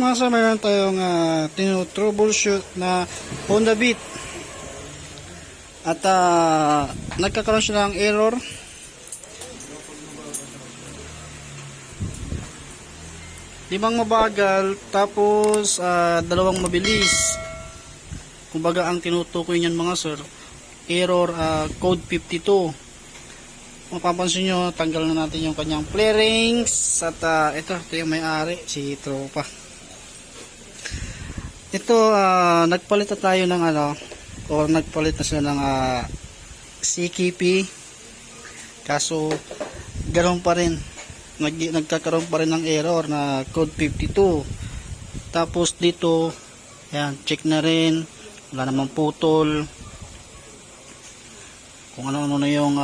mga sir, mayroon tayong troubleshoot na Honda Beat. At nagkakaroon siya ng error. Limang mabagal, tapos dalawang mabilis. Kumbaga ang tinutukoy niyan mga sir, error code 52. Mapapansin nyo, tanggal na natin yung kanyang play rings. At ito yung may-ari, si Tropa. Ito, nagpalit na tayo ng nagpalit na sila ng CKP. Kaso, ganoon pa rin. Nagkakaroon pa rin ng error na code 52. Tapos dito, yan, check na rin. Wala namang putol. Kung ano-ano na yung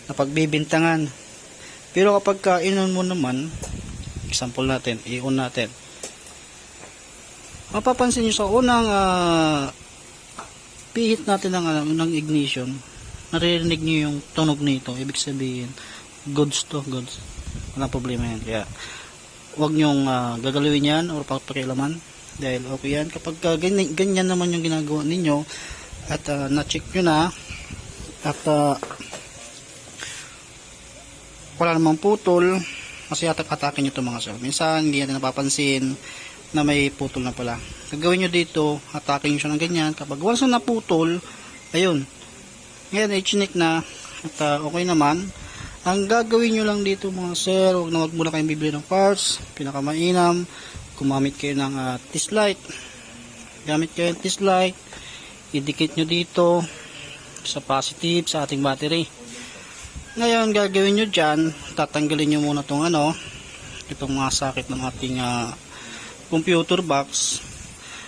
napagbibintangan. Pero kapag inon mo naman, example natin, i-on natin. Mapapansin nyo sa unang pihit natin ng ignition, naririnig nyo yung tunog nito. Ibig sabihin, goods to goods. Walang problema yan. Kaya, huwag nyong gagalawin yan or pakilaman. Dahil okay yan. Kapag ganyan naman yung ginagawa ninyo at na-check nyo na at wala namang putol, kasi atake nyo ito mga sir. Minsan hindi natin napapansin na may putol na pala. Gagawin nyo dito, atake nyo siya ng ganyan. Kapag once na naputol, ayun, ngayon i-check na at okay naman. Ang gagawin nyo lang dito mga sir, huwag muna kayong bibili ng parts. Pinakamainam, gumamit kayo ng test light. Gamit kayo ng test light, idikit nyo dito sa positive sa ating battery. Ngayon gagawin nyo dyan, tatanggalin nyo muna itong itong mga sakit ng ating computer box.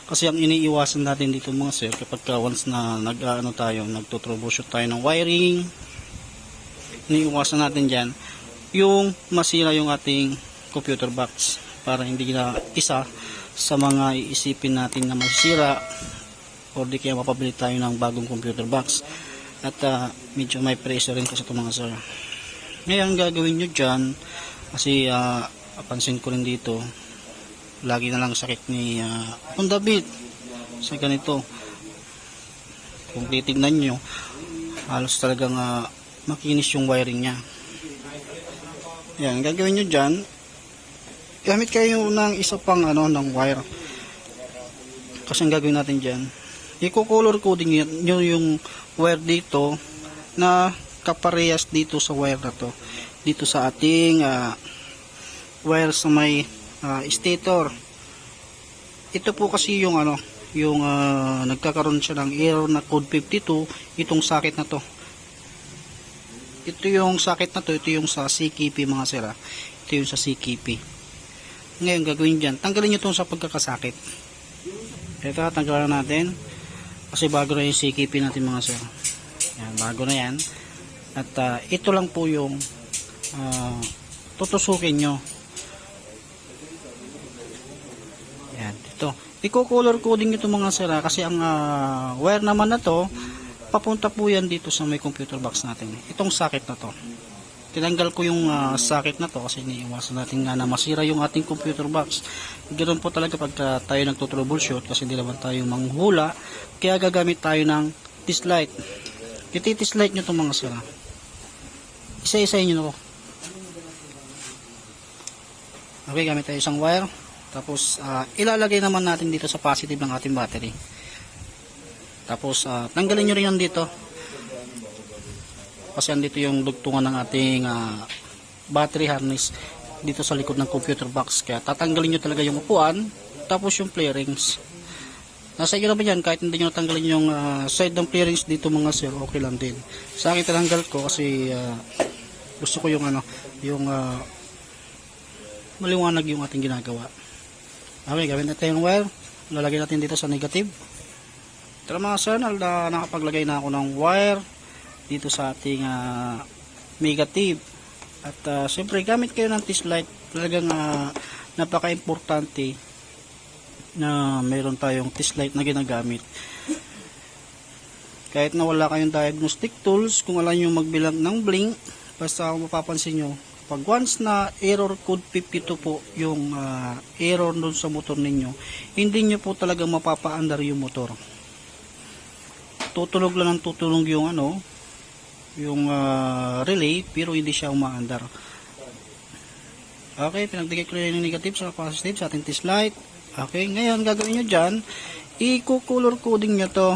Kasi ang iniiwasan natin dito mga sir, kapag once na nagto-troubleshoot tayo ng wiring, iniiwasan natin dyan yung masira yung ating computer box, para hindi na isa sa mga iisipin natin na masira o di kaya mapabili tayo ng bagong computer box. At medyo may pressure rin kasi ito mga sir. Ngayon gagawin nyo dyan, kasi pansin ko rin dito, lagi na lang sakit ni Honda Beat sa ganito. Kung titignan nyo, halos talagang makinis yung wiring nya. Yan, gagawin nyo dyan, gamit kayo ng isa pang ng wire. Kasi ang gagawin natin dyan, i-color coding nyo yung wire dito na kaparehas dito sa wire na to, dito sa ating wire sa may stator. Ito po kasi yung nagkakaroon siya ng error na code 52, itong socket na to. Ito yung socket na to, ito yung sa CKP mga sir. Ito yung sa CKP. Ngayon gagawin dyan, tanggalin nyo itong sa pagkakasakit. Ito, tanggalan natin. Kasi bago na yung CKP natin mga sir. Yan, bago na yan. At ito lang po yung tutusukin nyo. Yan, ito. I-color coding nyo ito mga sir. Kasi ang wire naman na to, papunta po yan dito sa may computer box natin. Itong socket na to. Tinanggal ko yung socket na to kasi iniiwasan natin na masira yung ating computer box. Ganoon po talaga pag tayo nagto-troubleshoot, kasi hindi naman tayo manghula. Kaya gagamit tayo ng test light. Iti-test light nyo itong mga sira. Isa-isayin nyo na ko. Okay, gamit tayo isang wire. Tapos ilalagay naman natin dito sa positive ng ating battery. Tapos tanggalin nyo rin yan dito. Kasi andito yung dugtungan ng ating battery harness dito sa likod ng computer box. Kaya tatanggalin nyo talaga yung upuan, tapos yung play rings. Nasa inyo naman yan, kahit hindi nyo natanggalin yung side ng play rings dito mga sir, okay lang din. Sa akin tinanggal ko kasi gusto ko yung maliwanag yung ating ginagawa. Okay, gawin natin yung wire. Lalagay natin dito sa negative. Tara mga sir, nakapaglagay na ako ng wire dito sa ating negative. At siyempre gamit kayo ng test light. Talagang napaka-importante na mayroon tayong test light na ginagamit. Kahit na wala kayong diagnostic tools, kung alam nyo magbilang ng blink, basta kung mapapansin nyo, Pag once na error code 52 po yung error doon sa motor ninyo, hindi nyo po talaga mapapaandar yung motor. Tutulog lang ng tutulog yung yung relay, pero hindi siya umaandar. Okay, pinagdikit ko na yung negative sa positive sa ating test light. Okay, ngayon gagawin nyo dyan, i-color coding nyo to.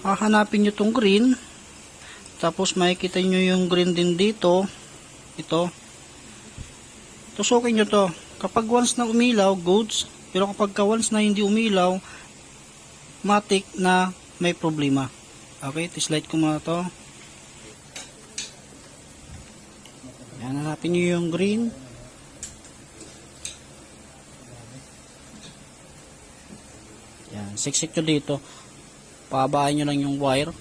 Hahanapin nyo tong green. Tapos makikita nyo yung green din dito. Ito. Tusukin nyo to. Kapag once na umilaw, goods. Pero kapag once na hindi umilaw, matik na may problema. Okay, test-light ko muna to. Yan, hanapin nyo yung green. Yan, siksik nyo dito. Pababain nyo lang yung wire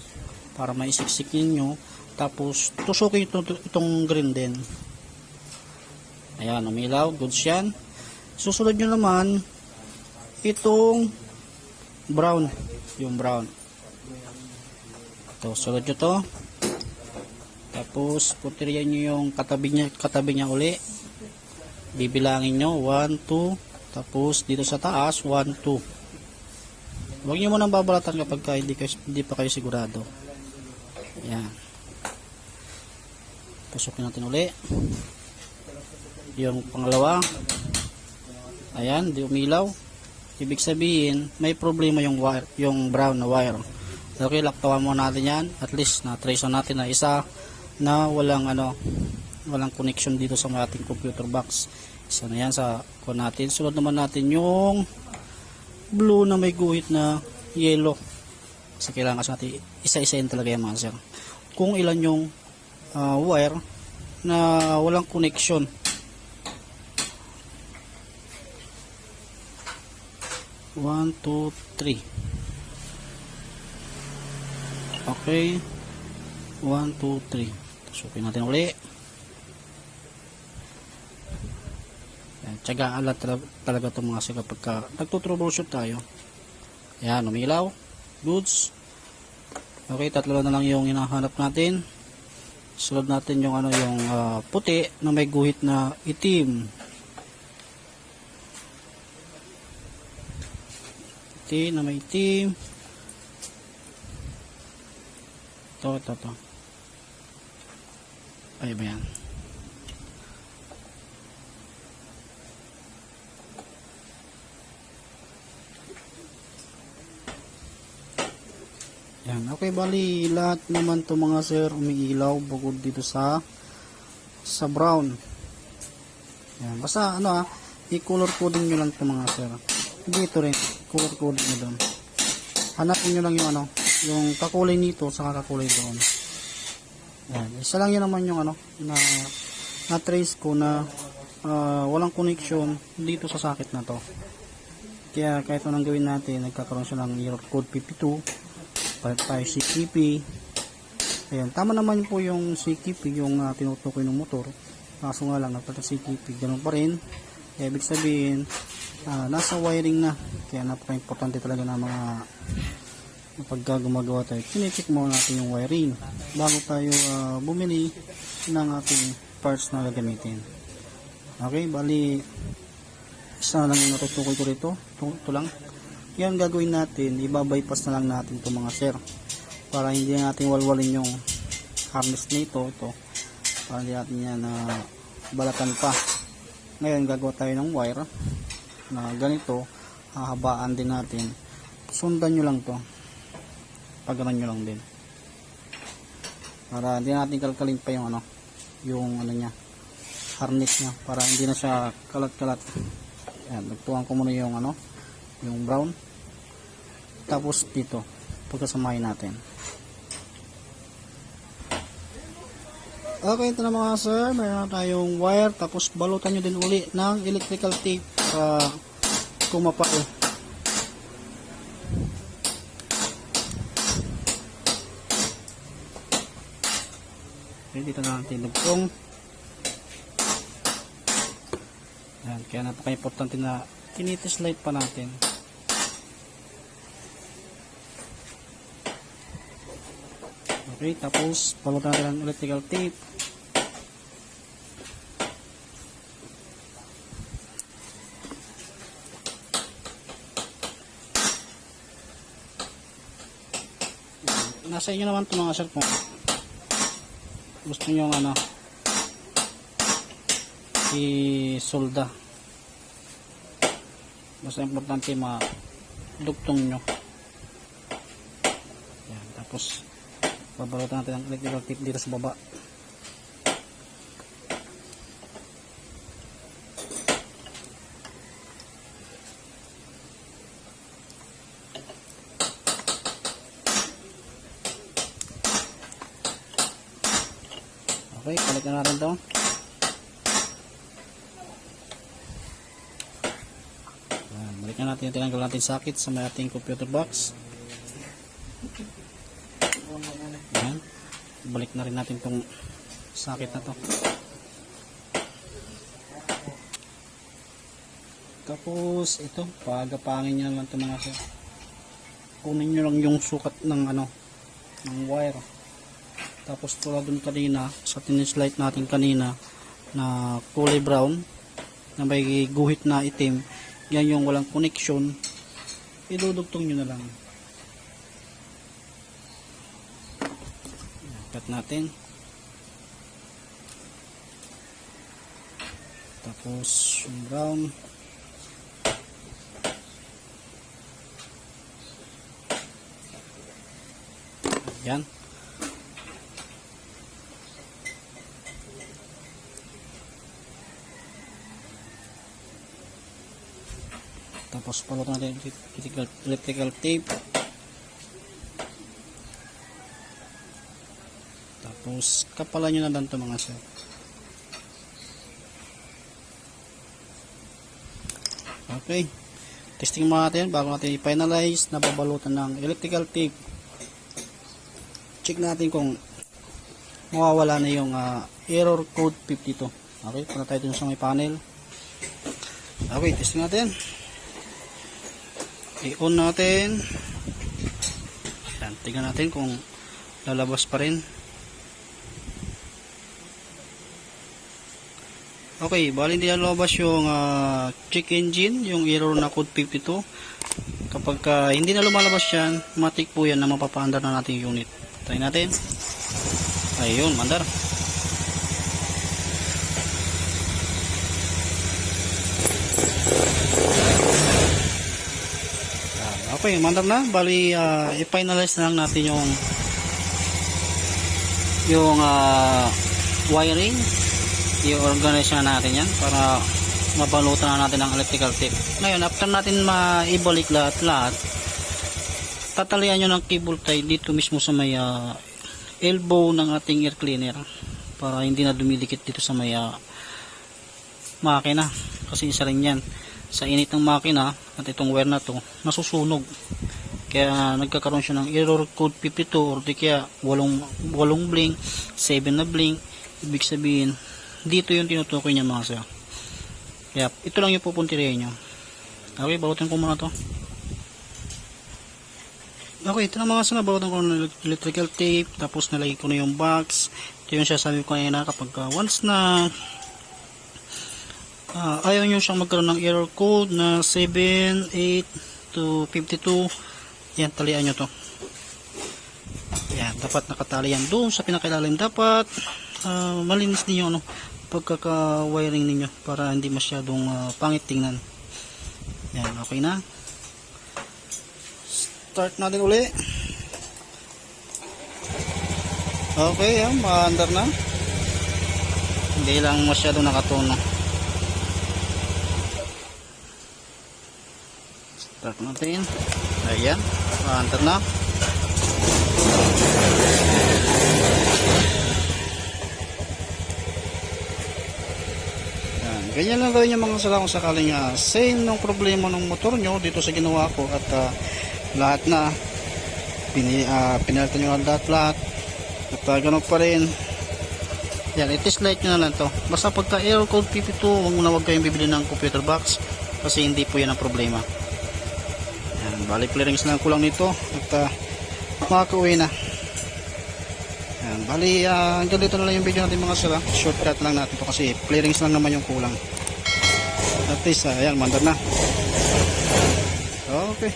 para maisiksik nyo, tapos tusukin itong green din. Ayan, umilaw, goods yan. Susunod nyo naman itong brown, yung brown. Ito, sunod nyo to, tapos putiryan nyo yung katabi niya uli. Bibilangin nyo 1, 2, tapos dito sa taas 1, 2. Huwag nyo munang babalatan kapag hindi pa kayo sigurado. Yan. Pusukin natin uli. Yung pangalawa. Ayan, di umilaw. Ibig sabihin, may problema yung wire, yung brown na wire. Okay, laktawan muna natin yan. At least na-trace natin na isa na walang connection dito sa ating computer box. Isa na yan sa natin. Sunod naman natin yung blue na may guhit na yellow. Kasi kailangan kasi natin isa-isain talaga yan mga sir. Kung ilan yung wire na walang connection. One, two, three. Okay. 1, 2, 3. Susukin natin uli. Tiyagaan lang talaga itong mga sir kapag nagtutroubleshoot tayo. Ayan, umilaw. Goods. Okay, tatlo na lang yung hinahanap natin. Sunod natin yung yung puti na may guhit na itim. Puti na may itim. Ito. Ay ba yan? Yan, okay, bali lahat naman to mga sir umiilaw bukod dito sa brown. Yan, basta i-color coding nyo lang to mga sir. Dito rin, color coding nyo doon. Hanapin nyo lang yung yung kakulay nito sa kakulay doon. Yan, isa lang yan naman yung na trace ko na walang connection dito sa socket na to. Kaya kahit anong gawin natin, nagkakaroon siya ng error code 52. Palit tayo CKP. Ayan, tama naman po yung CKP, yung tinutukoy ng motor. Kaso nga lang, nagpalit CKP. Ganun pa rin. Kaya ibig sabihin, nasa wiring na. Kaya napaka-importante talaga na mga pag gumagawa tayo. Kine-check muna natin yung wiring bago tayo bumili ng ating parts na gagamitin. Okay, bali isa lang yung natutukoy ko rito. Ito lang. Yan gagawin natin, ibabypass na lang natin itong mga sir para hindi natin walwalin yung harness nito, para hindi natin yan balatan pa. Ngayon gagawa tayo ng wire na ganito, hahabaan din natin. Sundan nyo lang to, paganan nyo lang din para hindi natin kalkalin pa yung yung nya, harness nya, para hindi na siya kalat-kalat. Yan, nagtuwang ko muna yung yung brown, tapos dito pagkasamahin natin. Okay, ito na mga sir, mayroon tayong wire, tapos balutan nyo din uli ng electrical tape para kumapal. Okay, dito na natin lugtong. Yan, kaya napaka-importante na tinitis light pa natin. Okay, tapos balutan natin ng electrical tape nasa inyo naman ito mga sir kung gusto nyo i-solda. Basta importante madugtong nyo. Yan, tapos babalutan natin ang electrical tape dito sa baba. Okay, balik na natin ito. Balik na natin yung tinanggal natin sakit sa may ating computer box. Yan. Balik na rin natin itong sakit na to. Tapos ito, pagapangin nyo naman ito mga sir. Kunin nyo lang yung sukat ng ng wire. Tapos tulad dun kanina sa tinislight natin kanina na kulay brown na may guhit na itim, yan yung walang connection, idudugtong nyo na lang. Cut natin. Tapos yung brown, yan. Tapos palutan natin electrical tape. Tapos kapalan nyo na lang ito mga sir. Okay, testing muna natin bago natin i-finalize na babalutan ng electrical tape. Check natin kung mawawala na yung error code 52. Okay, punta tayo dun sa may panel. Okay, testing natin. I-on natin. Yan, tingnan natin kung lalabas pa rin. Okay, bali hindi lalabas yung check engine, yung error na code 52. Kapag hindi na lumalabas yan, matik po yan na mapapaandar na natin yung unit. Try natin. Ayun, mandar. Okay, mandar na. Bali, i-finalize na lang natin yung wiring. I-organize na natin yan para mabalutan na natin ang electrical tape. Ngayon, after natin maibalik lahat, tatalian nyo ng cable tie dito mismo sa may elbow ng ating air cleaner para hindi na dumidikit dito sa may makina. Kasi isa rin yan. Sa init ng makina at itong wire na to nasusunog, kaya nagkakaroon siya ng error code 52 or di kaya 8 blink, 7 na blink. Ibig sabihin dito yung tinutukoy niya mga sir. Kaya ito lang yung pupuntirihin nyo. Okay, balutin ko muna to. Okay, ito na mga sir, balutin ko ng electrical tape, tapos nalagay ko na yung box. Ito yung sasabi ko kanina, kapag once na ayaw nyo siyang magkaroon ng error code na 7, 8 to 52, yan, talian nyo to. Yan, dapat nakatali yan doon sa pinakailalim. Dapat malinis ninyo pagkaka-wiring ninyo para hindi masyadong pangit tingnan. Yan, okay na. Start natin uli. Okay, yan, maandar na. Hindi lang masyadong nakatono. Start natin. Ayan, maandar na. Ganyan lang gawin nyo mga sala kung sakaling same ng problema ng motor nyo dito sa ginawa ko at lahat na pinalitan nyo lahat at ganun pa rin. Yan, i-test light nyo na lang to. Basta pagka error code 52, huwag kayong bibili ng computer box kasi hindi po yan ang problema. Yan, bali clearings lang kulang nito at makaka-uwi na. Yan, bali hanggang dito na lang yung video natin mga sala. Shortcut lang natin to kasi clearings lang naman yung kulang. At least ayan, mandar na. Okay.